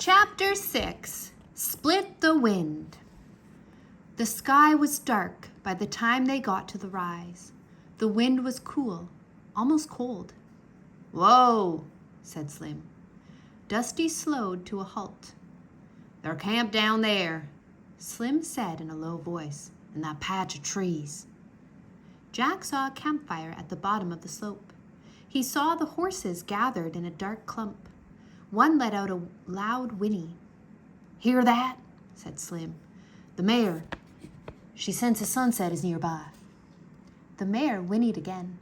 Chapter 6, Split the Wind. The sky was dark by the time they got to the rise. The wind was cool, almost cold. "Whoa," said Slim. Dusty slowed to a halt. "They're camped down there," Slim said in a low voice, "in that patch of trees." Jack saw a campfire at the bottom of the slope. He saw the horses gathered in a dark clump. One let out a loud whinny. "Hear that?" said Slim. "The mare. She senses sunset is nearby." The mare whinnied again.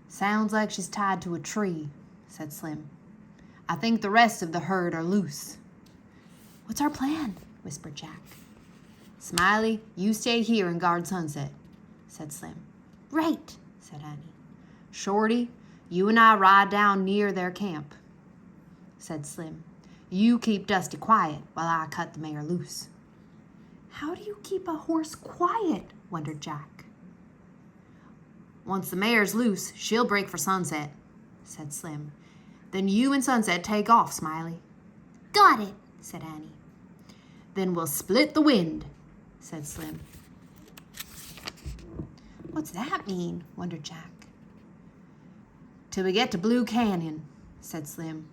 "Sounds like she's tied to a tree," said Slim. "I think the rest of the herd are loose." "What's our plan?" whispered Jack. "Smiley, you stay here and guard Sunset," said Slim. "Right," said Annie. "Shorty, you and I ride down near their camp," said Slim. "You keep Dusty quiet while I cut the mare loose." "How do you keep a horse quiet?" wondered Jack. "Once the mare's loose, she'll break for Sunset," said Slim. "Then you and Sunset take off, Smiley." "Got it," said Annie. "Then we'll split the wind," said Slim. "What's that mean?" wondered Jack. "Till we get to Blue Canyon," said Slim.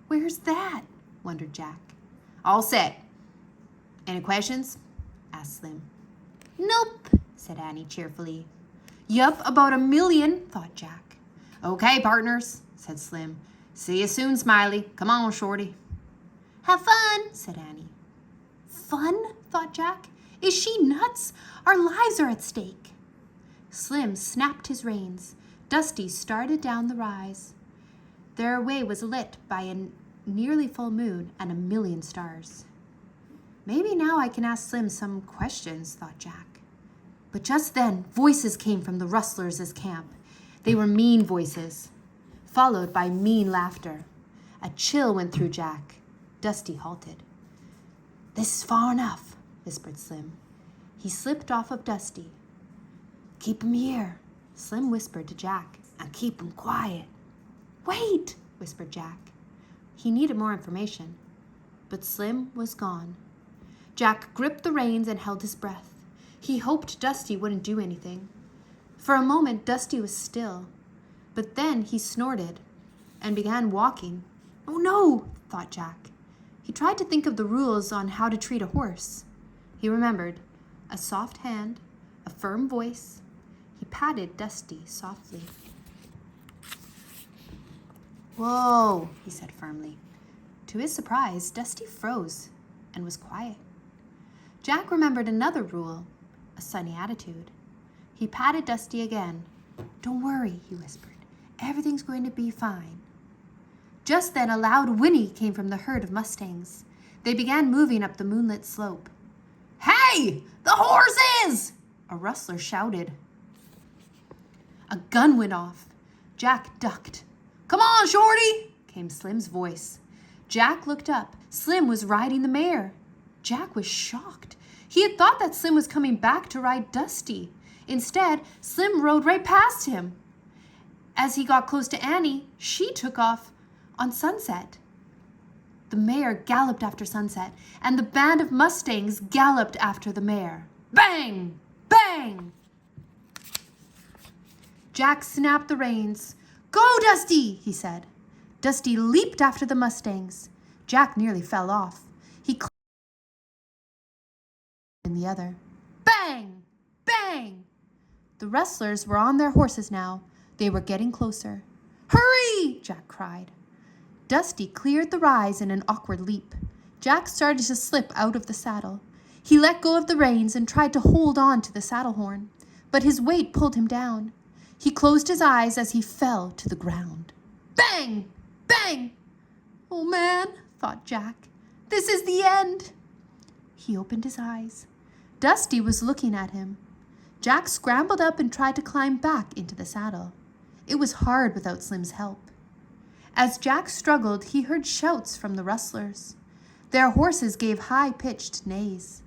"Where's that?" wondered Jack. "All set. Any questions?" asked Slim. "Nope," said Annie cheerfully. "Yup, about 1,000,000, thought Jack. "Okay, partners," said Slim. "See you soon, Smiley. Come on, Shorty." "Have fun," said Annie. "Fun?" thought Jack. "Is she nuts? Our lives are at stake." Slim snapped his reins. Dusty started down the rise. Their way was lit by a nearly full moon and 1,000,000 stars. "Maybe now I can ask Slim some questions," thought Jack. But just then, voices came from the rustlers' camp. They were mean voices, followed by mean laughter. A chill went through Jack. Dusty halted. "This is far enough," whispered Slim. He slipped off of Dusty. "Keep him here," Slim whispered to Jack, "and keep him quiet." "Wait," whispered Jack. He needed more information, but Slim was gone. Jack gripped the reins and held his breath. He hoped Dusty wouldn't do anything. For a moment, Dusty was still, but then he snorted and began walking. "Oh no," thought Jack. He tried to think of the rules on how to treat a horse. He remembered a soft hand, a firm voice. He patted Dusty softly. "Whoa," he said firmly. To his surprise, Dusty froze and was quiet. Jack remembered another rule, a sunny attitude. He patted Dusty again. "Don't worry," he whispered. "Everything's going to be fine." Just then, a loud whinny came from the herd of mustangs. They began moving up the moonlit slope. "Hey, the horses!" a rustler shouted. A gun went off. Jack ducked. "Come on, Shorty!" came Slim's voice. Jack looked up. Slim was riding the mare. Jack was shocked. He had thought that Slim was coming back to ride Dusty. Instead, Slim rode right past him. As he got close to Annie, she took off on Sunset. The mare galloped after Sunset, and the band of mustangs galloped after the mare. Bang! Bang! Jack snapped the reins. "Go, Dusty!" he said. Dusty leaped after the mustangs. Jack nearly fell off. He climbed in the other. Bang! Bang! The rustlers were on their horses now. They were getting closer. "Hurry!" Jack cried. Dusty cleared the rise in an awkward leap. Jack started to slip out of the saddle. He let go of the reins and tried to hold on to the saddle horn, but his weight pulled him down. He closed his eyes as he fell to the ground. Bang! Bang! "Oh man," thought Jack. "This is the end." He opened his eyes. Dusty was looking at him. Jack scrambled up and tried to climb back into the saddle. It was hard without Slim's help. As Jack struggled, he heard shouts from the rustlers. Their horses gave high-pitched neighs.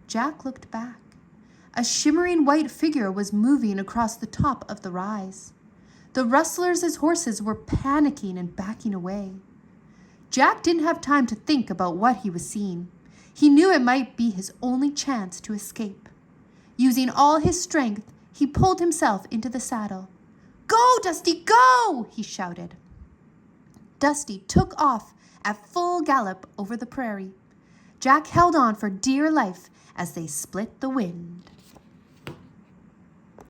Jack looked back. A shimmering white figure was moving across the top of the rise. The rustlers' horses were panicking and backing away. Jack didn't have time to think about what he was seeing. He knew it might be his only chance to escape. Using all his strength, he pulled himself into the saddle. "Go, Dusty, go!" he shouted. Dusty took off at full gallop over the prairie. Jack held on for dear life as they split the wind.